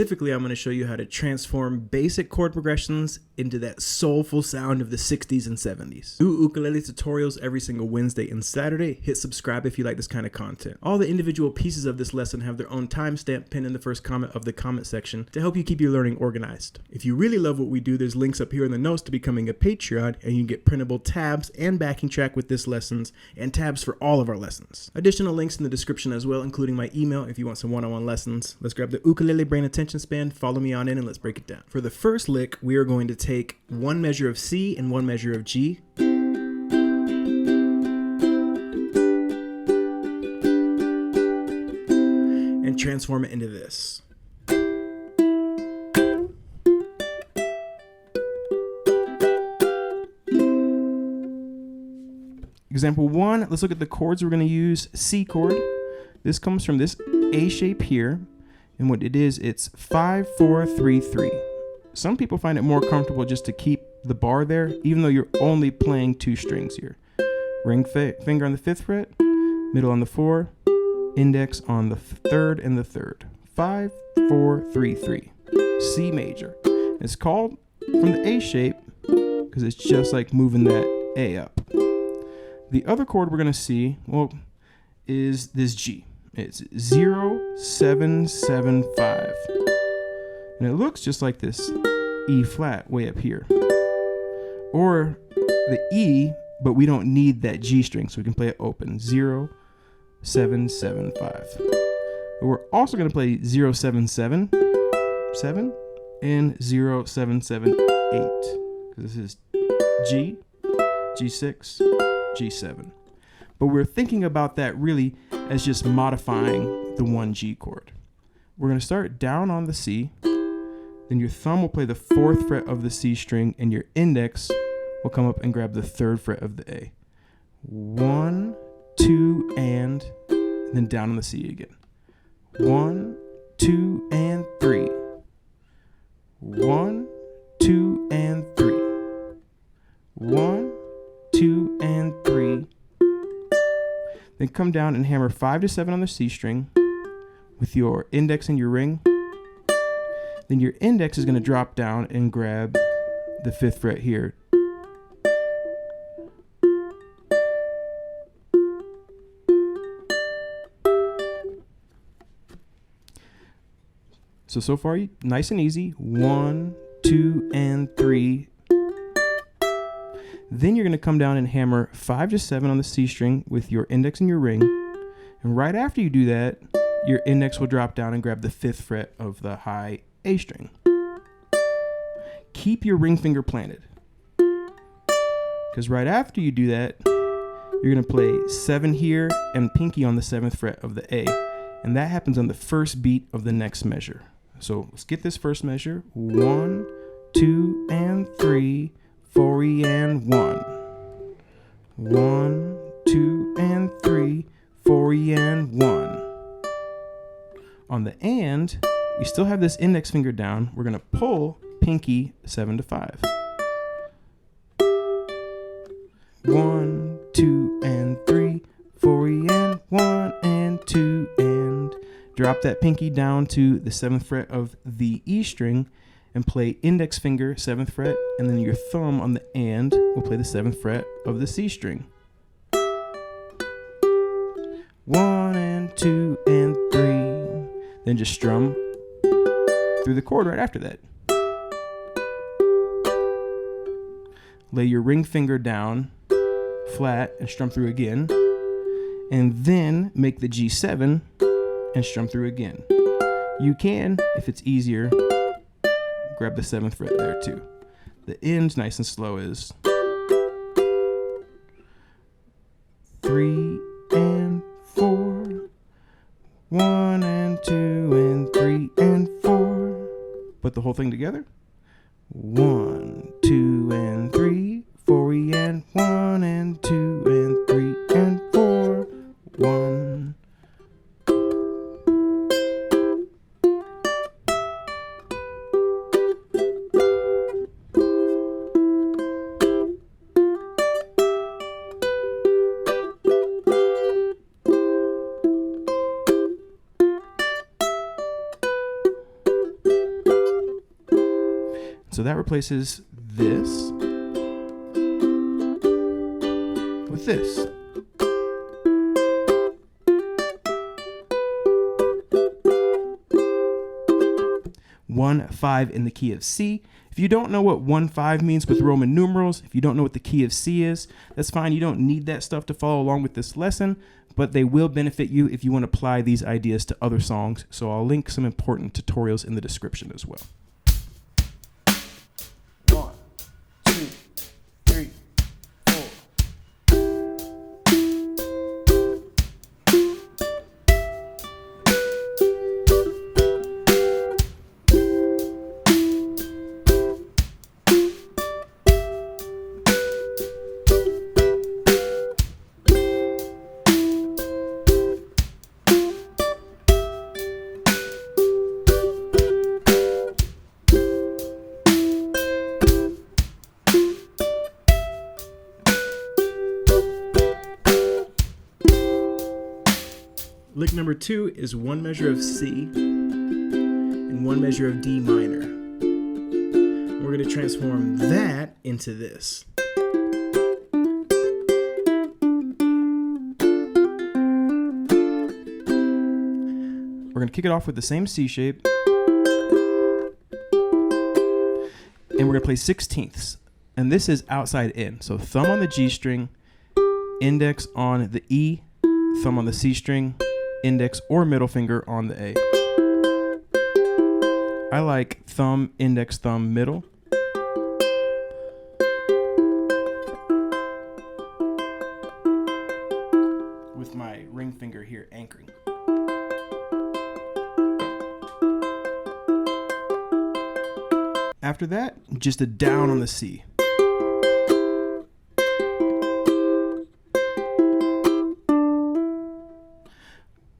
Specifically, I'm going to show you how to transform basic chord progressions into that soulful sound of the 60s and 70s. New ukulele tutorials every single Wednesday and Saturday. Hit subscribe if you like this kind of content. All the individual pieces of this lesson have their own timestamp pinned in the first comment of the comment section to help you keep your learning organized. If you really love what we do, there's links up here in the notes to becoming a Patreon, and you can get printable tabs and backing track with this lessons and tabs for all of our lessons. Additional links in the description as well, including my email if you want some one-on-one lessons. Let's grab the ukulele brain attention span, follow me on in, and let's break it down. For the first lick, we are going to take one measure of C and one measure of G. And transform it into this. Example 1, let's look at the chords we're going to use. C chord. This comes from this A shape here. And what it is, it's 5, 4, 3, 3. Some people find it more comfortable just to keep the bar there, even though you're only playing 2 strings here. Ring finger on the 5th fret, middle on the 4, index on the 3rd and the 3rd. 5, 4, 3, 3. C major. It's called from the A shape because it's just like moving that A up. The other chord we're going to see, well, is this G. It's 0, 7, 7, 5. And it looks just like this E flat way up here. Or the E, but we don't need that G string, so we can play it open. 0, 7, 7, 5. But we're also going to play 0, 7, 7, 7, and 0, 7, 7, 8. Because this is G, G6, G7. But we're thinking about that really as just modifying the one G chord. We're going to start down on the C, then your thumb will play the 4th fret of the C string, and your index will come up and grab the 3rd fret of the A. 1, 2, and then down on the C again. 1, 2, and 3. 1, 2, and 3. 1, 2, and 3. Then come down and hammer 5 to 7 on the C string with your index and your ring. Then your index is going to drop down and grab the 5th fret here. So far, nice and easy. 1, 2, and 3. Then you're going to come down and hammer 5 to 7 on the C string with your index and your ring. And right after you do that, your index will drop down and grab the 5th fret of the high A string. Keep your ring finger planted. Because right after you do that, you're going to play 7 here and pinky on the 7th fret of the A. And that happens on the first beat of the next measure. So let's get this first measure. 1, 2, and 3. 4 and 1. 1, 2, and 3. 4 and 1. On the and, we still have this index finger down. We're going to pull pinky 7 to 5. 1, 2, and 3. 4 and 1 and 2 and. Drop that pinky down to the 7th fret of the E string and play index finger 7th fret, and then your thumb on the and will play the 7th fret of the C string. 1 and 2 and 3. Then just strum through the chord right after that. Lay your ring finger down flat and strum through again, and then make the G7 and strum through again. You can, if it's easier, grab the 7th fret there too. The end, nice and slow, is 3 and 4, 1 and 2 and 3 and 4. Put the whole thing together. 1, 2 and 3, 4 and 1 and 2 and 3 and 4. 1. So that replaces this with this. One, 5 in the key of C. If you don't know what 1-5 means with Roman numerals, if you don't know what the key of C is, that's fine. You don't need that stuff to follow along with this lesson, but they will benefit you if you want to apply these ideas to other songs. So I'll link some important tutorials in the description as well. 1, 2, 3, 4. Lick number 2 is 1 measure of C and 1 measure of D minor. We're going to transform that into this. We're going to kick it off with the same C shape, and we're going to play 16ths. And this is outside in. So thumb on the G string, index on the E, thumb on the C string, index or middle finger on the A. I like thumb, index, thumb, middle. With my ring finger here anchoring. After that, just a down on the C.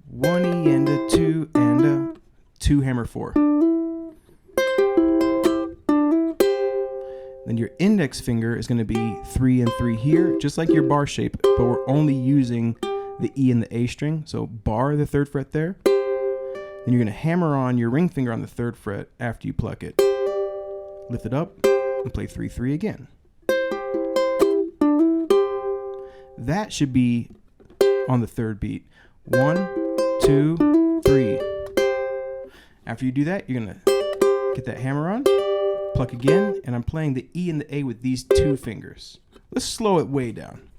One E and a 2 and a 2 hammer 4. Then your index finger is going to be 3 and 3 here, just like your bar shape, but we're only using the E and the A string. So bar the 3rd fret there. Then you're going to hammer on your ring finger on the 3rd fret after you pluck it. Lift it up and play 3-3 again. That should be on the 3rd beat. 1, 2, 3. After you do that, you're gonna get that hammer on, pluck again, and I'm playing the E and the A with these 2 fingers. Let's slow it way down.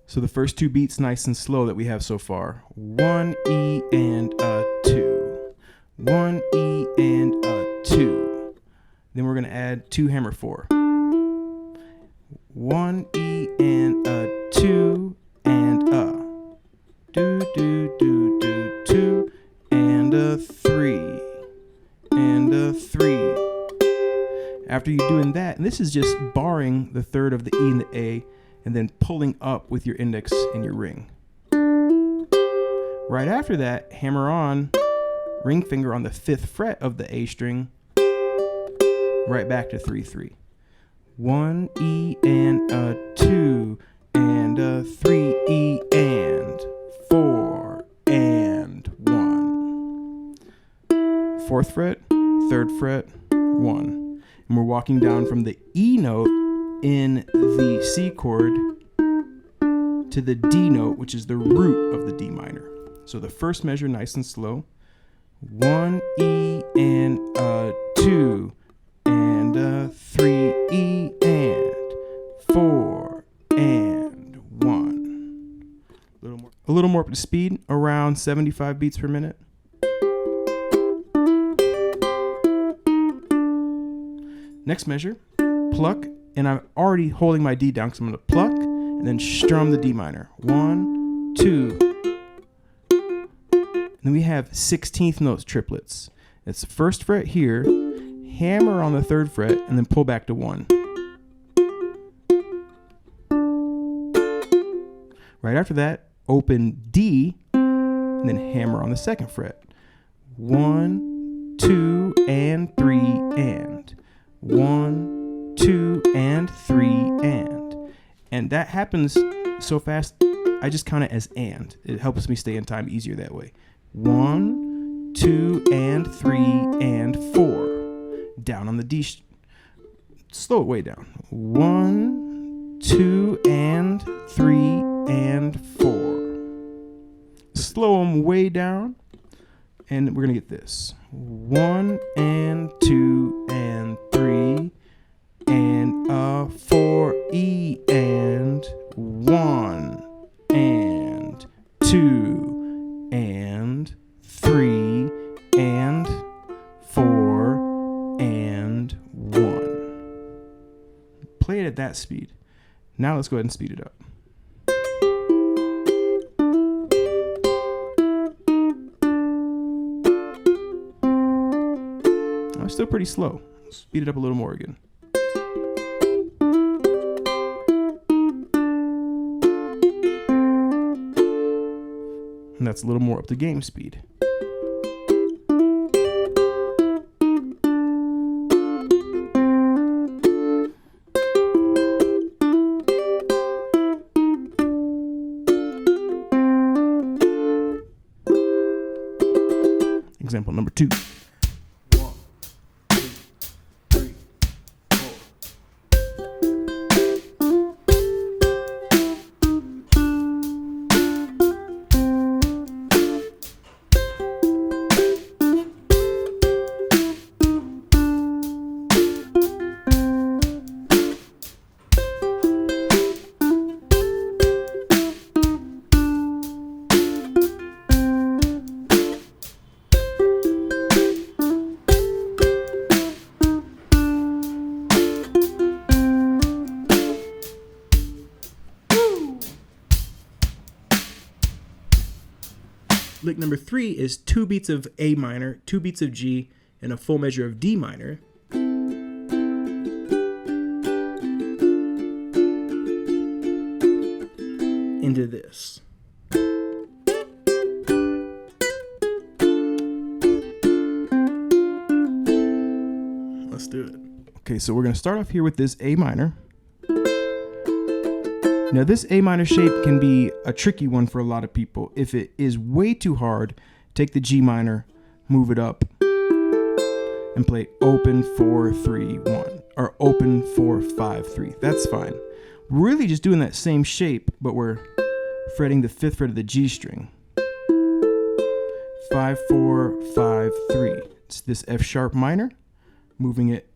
So the first 2 beats nice and slow that we have so far. 1 E and a 2. 1 E and a 2. Then we're gonna add 2 hammer 4. 1 E and a 2 and a. Do do do do 2 and a 3 and a 3. After you're doing that, and this is just barring the 3rd of the E and the A, and then pulling up with your index and your ring. Right after that, hammer on, ring finger on the 5th fret of the A string, right back to 3-3. 1 E and a 2 and a 3 E and 4 and 1. 4th fret, 3rd fret, 1. And we're walking down from the E note in the C chord to the D note, which is the root of the D minor. So the first measure, nice and slow. 1 E and a 2 and a 3 E and 4 and 1. A little more up to speed, around 75 beats per minute. Next measure, pluck. And I'm already holding my D down because I'm going to pluck and then strum the D minor. 1, 2. Then we have 16th notes triplets. It's the 1st fret here, hammer on the 3rd fret, and then pull back to 1. Right after that, open D, and then hammer on the 2nd fret. 1, 2, and 3, and 1, 2 and 3 and that happens so fast I just count it as and. It helps me stay in time easier that way. 1, 2, and 3, and 4. Down on the D. Slow it way down. 1, 2, and 3, and 4. Slow them way down. And we're going to get this. 1, and 2, and 3, and a 4, E, and 1, and 2, and 3, and 4, and 1. Play it at that speed. Now let's go ahead and speed it up. Oh, still pretty slow. Speed it up a little more again. And that's a little more up to game speed. Example number 2. Lick number 3 is 2 beats of A minor, 2 beats of G, and a full measure of D minor. Into this. Let's do it. Okay, so we're going to start off here with this A minor. Now this A minor shape can be a tricky one for a lot of people. If it is way too hard, take the G minor, move it up, and play open 4, 3, 1, or open 4, 5, 3. That's fine. We're really just doing that same shape, but we're fretting the 5th fret of the G string. 5, 4, 5, 3. It's this F sharp minor, moving it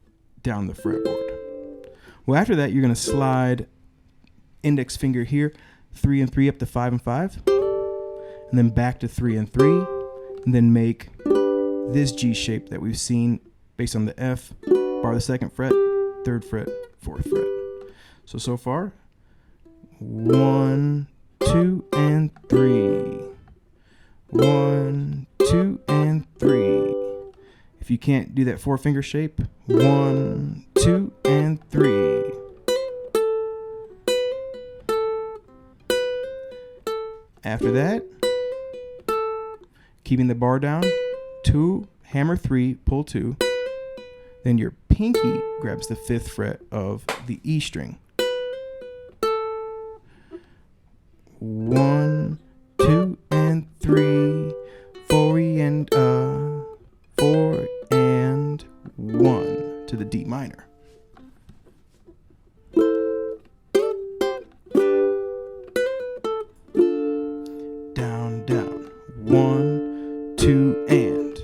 down the fretboard. Well, after that, you're going to slide index finger here, 3 and 3 up to 5 and 5, and then back to 3 and 3, and then make this G shape that we've seen based on the F, bar the 2nd fret, 3rd fret, 4th fret. So far, 1, 2, and 3. 1, 2, and 3. If you can't do that 4-finger shape, 1, 2, and 3. After that, keeping the bar down, 2, hammer 3, pull 2. Then your pinky grabs the 5th fret of the E string. 1, 2, and 3, 4 and 4 and 1 to the D minor. Down, down. 1, 2, and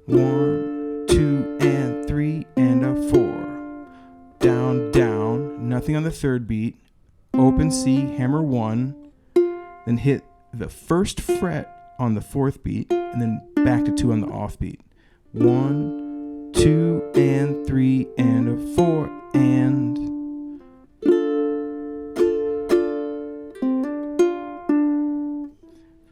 1, 2, and 3 and a 4. Down, down. Nothing on the 3rd beat. Open C, hammer 1. Then hit the 1st fret on the 4th beat, and then back to 2 on the off beat. 1, 2, and 3, and a 4, and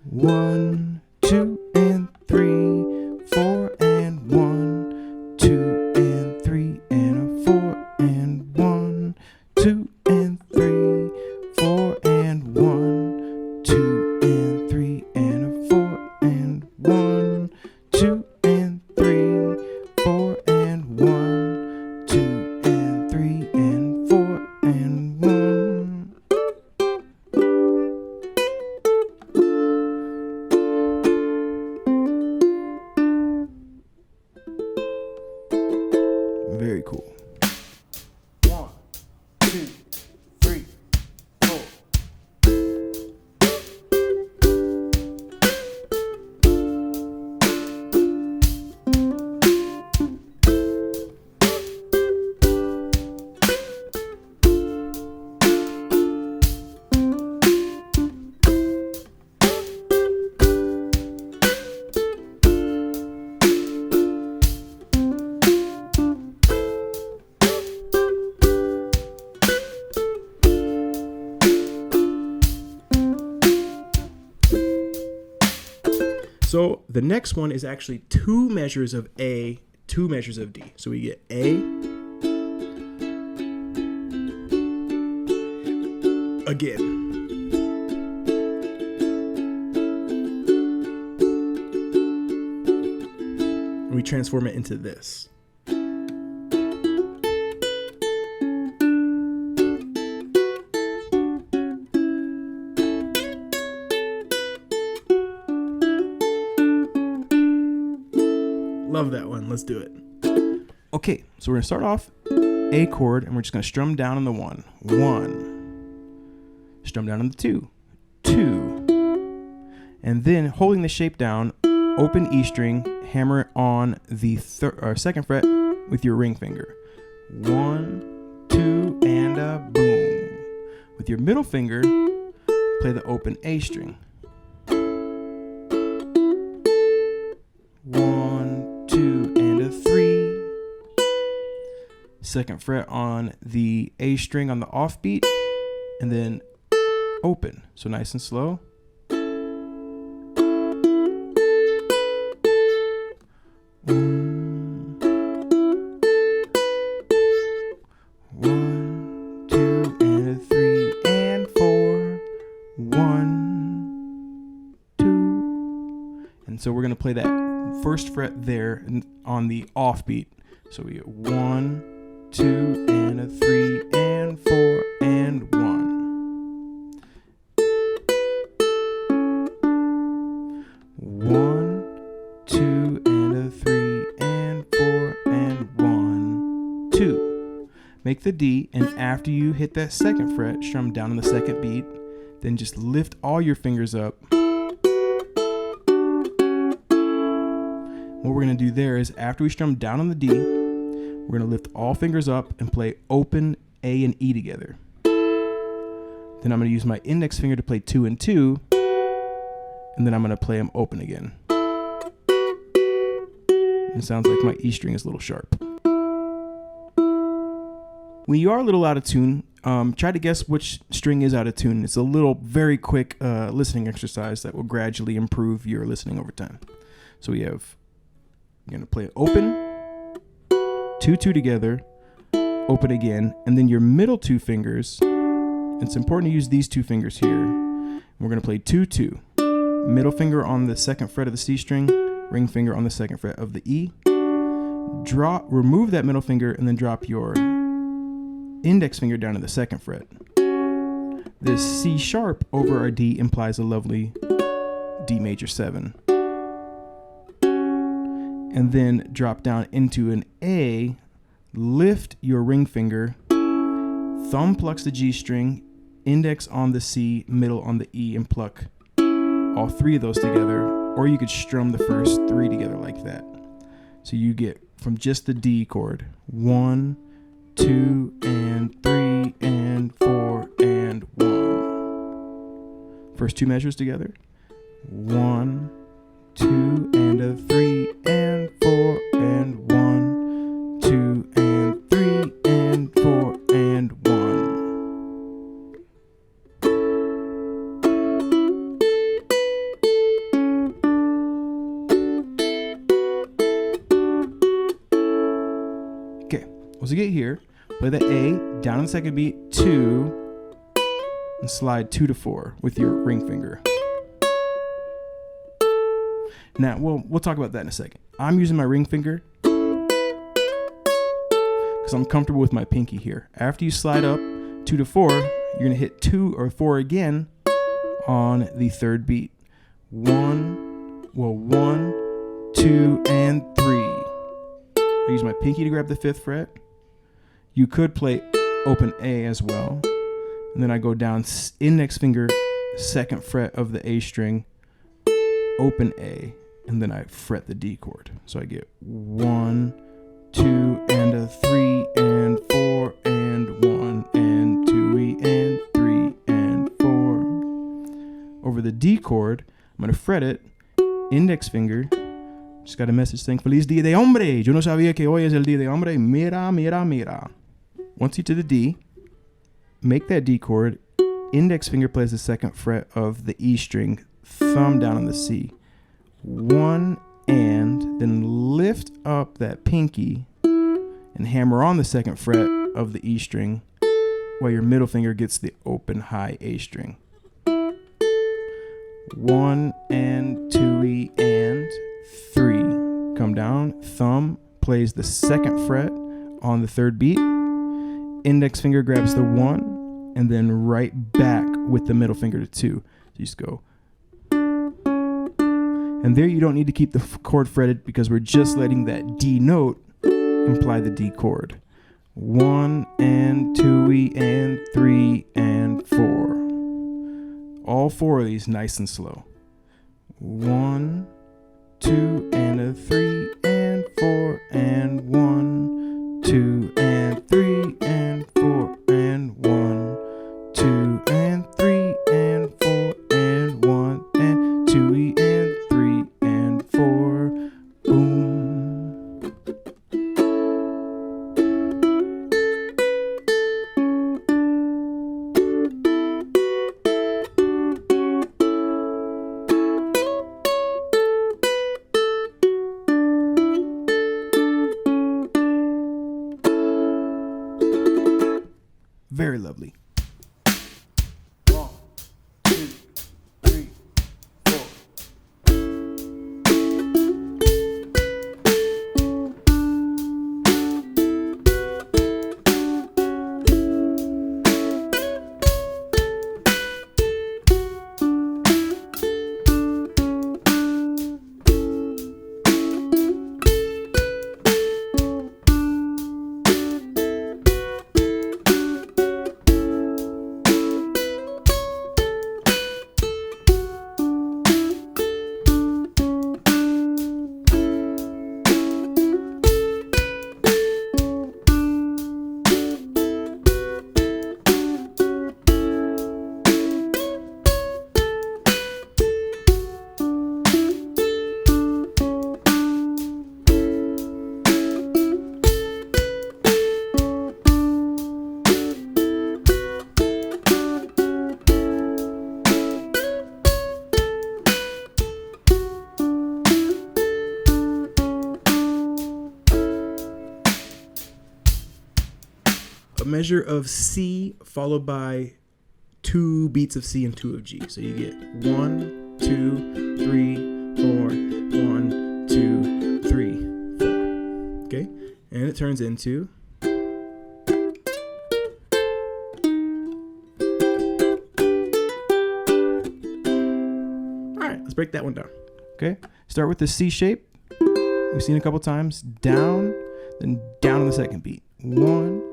1, 2, and 3, 4, and 1, 2, and 3, and a 4, and 1, 2, and 3, 4, and 1, 2, and 3, and a 4, and 1, 2, and 3, 4, and 1, 2, and 3, and 4, and 1. Very cool. 1, 2, 3, 4. So the next one is actually 2 measures of A, 2 measures of D. So we get A, again. And we transform it into this. Love that one. Let's do it. Okay, so we're going to start off A chord, and we're just going to strum down on the 1. 1. Strum down on the 2. 2. And then holding the shape down, open E string, hammer it on the 2nd fret with your ring finger. 1, 2, and a boom. With your middle finger, play the open A string. 1, 2, and a 3. 2nd fret on the A string on the offbeat, and then open. So nice and slow. 1, 2, and a 3, and 4. 1, 2. And so we're going to play that 1st fret there on the offbeat. So we get 1, 2, and a 3, and 4, and 1. 1, 2, and a 3, and 4, and 1, 2. Make the D, and after you hit that 2nd fret, strum down on the 2nd beat, then just lift all your fingers up. What we're going to do there is after we strum down on the D, we're going to lift all fingers up and play open A and E together. Then I'm going to use my index finger to play 2 and 2, and then I'm going to play them open again. It sounds like my E string is a little sharp. When you are a little out of tune, try to guess which string is out of tune. It's a little very quick listening exercise that will gradually improve your listening over time. So we have, you're going to play open, 2, 2 together, open again, and then your middle 2 fingers, it's important to use these 2 fingers here. We're going to play 2, 2. Middle finger on the 2nd fret of the C string, ring finger on the 2nd fret of the E. Remove that middle finger and then drop your index finger down to the 2nd fret. This C sharp over our D implies a lovely D major 7. And then drop down into an A, lift your ring finger, thumb plucks the G string, index on the C, middle on the E, and pluck all 3 of those together, or you could strum the first 3 together like that. So you get from just the D chord, 1, 2, and 3, and 4, and 1. First 2 measures together. 1, 2, and a 3, and 4, and 1, 2, and 3, and 4, and 1. Okay, once you get here, play the A down on the 2nd beat, 2, and slide 2 to 4 with your ring finger. Now, we'll talk about that in a second. I'm using my ring finger because I'm comfortable with my pinky here. After you slide up 2 to 4, you're going to hit 2 or 4 again on the 3rd beat. 1, 2, and 3. I use my pinky to grab the 5th fret. You could play open A as well. And then I go down index finger, 2nd fret of the A string, open A, and then I fret the D chord. So I get 1, 2, and a 3, and 4, and 1, and 2, and 3, and 4. Over the D chord, I'm going to fret it, index finger. Just got a message saying, Feliz Día de Hombre. Yo no sabía que hoy es el Día de Hombre. Mira, mira, mira. Once you to the D, make that D chord. Index finger plays the 2nd fret of the E string. Thumb down on the C. 1 and then lift up that pinky and hammer on the 2nd fret of the E string while your middle finger gets the open high A string. 1 and 2 and 3. Come down. Thumb plays the 2nd fret on the 3rd beat. Index finger grabs the 1 and then right back with the middle finger to 2. So you just go. And there you don't need to keep the chord fretted because we're just letting that D note imply the D chord. 1 and 2 and 3 and 4. All 4 of these nice and slow. 1, 2 and a 3 and 4 and 1, 2 and 3 and 4 and 1, 2 and 3 and 4 and 1 and 2 and 3 and 4. Boom. Very lovely. 1, 2, 3, 4. A measure of C followed by 2 beats of C and 2 of G. So you get 1, 2, 3, 4, 1, 2, 3, 4. Okay? And it turns into Alright, let's break that one down. Okay? Start with the C shape. We've seen a couple times. Down, then down on the 2nd beat. 1,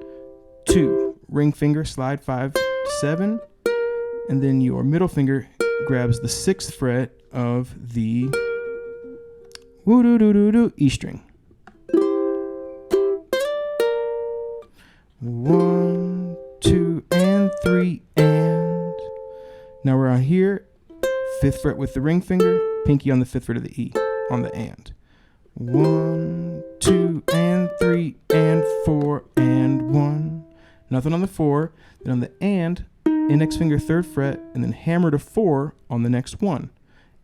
2, ring finger, slide 5 to 7, and then your middle finger grabs the 6th fret of the E string. 1, 2, and 3, and now we're on here, 5th fret with the ring finger, pinky on the 5th fret of the E on the and. 1, 2, and 3, and 4, and 1. Nothing on the 4, then on the and, index finger 3rd fret, and then hammer to 4 on the next one.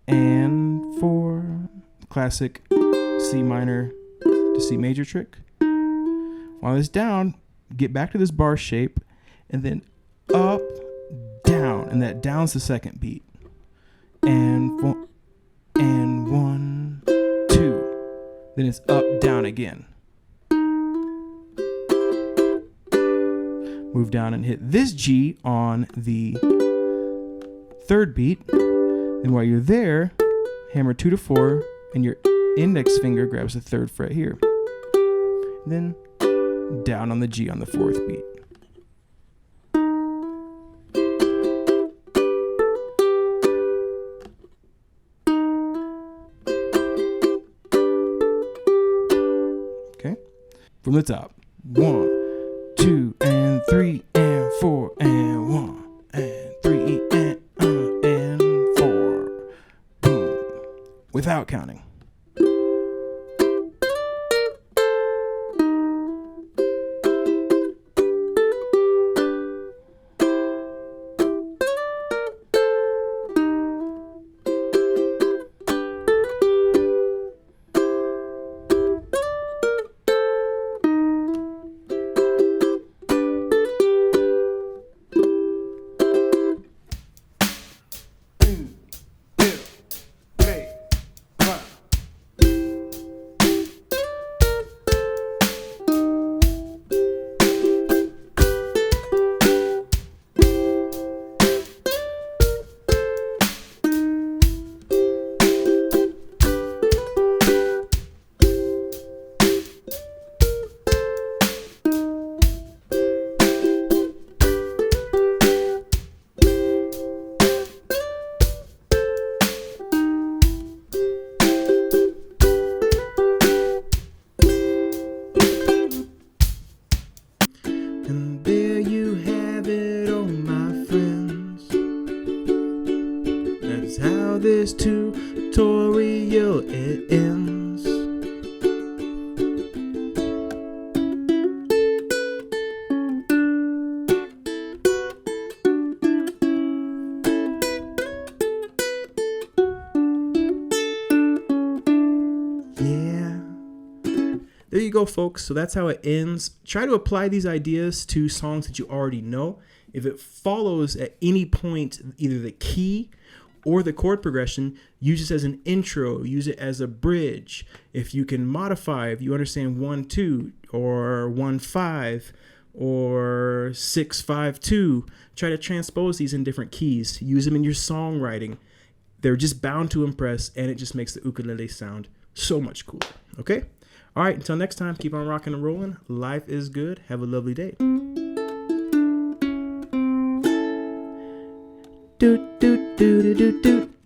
And 4, classic C minor to C major trick. While it's down, get back to this bar shape, and then up, down, and that down's the 2nd beat. And 1, 2, then it's up, down again. Move down and hit this G on the 3rd beat. And while you're there, hammer 2 to 4, and your index finger grabs the 3rd fret here. then down on the G on the fourth beat. Okay, from the top. 1, 2, and 3, and 4, and 1, and 3, and 4. Boom. Without counting. And there you have it, oh my friends. That's how this tutorial it ends. Yeah. There you go, folks. So that's how it ends. Try to apply these ideas to songs that you already know. If it follows at any point either the key or the chord progression, use it as an intro, use it as a bridge. If you can modify, if you understand 1-2 or 1-5 or 6-5-2, try to transpose these in different keys. Use them in your songwriting. They're just bound to impress, and it just makes the ukulele sound so much cooler. Okay? All right, until next time, keep on rocking and rolling. Life is good. Have a lovely day. Doot, doot, doot, doot, doot.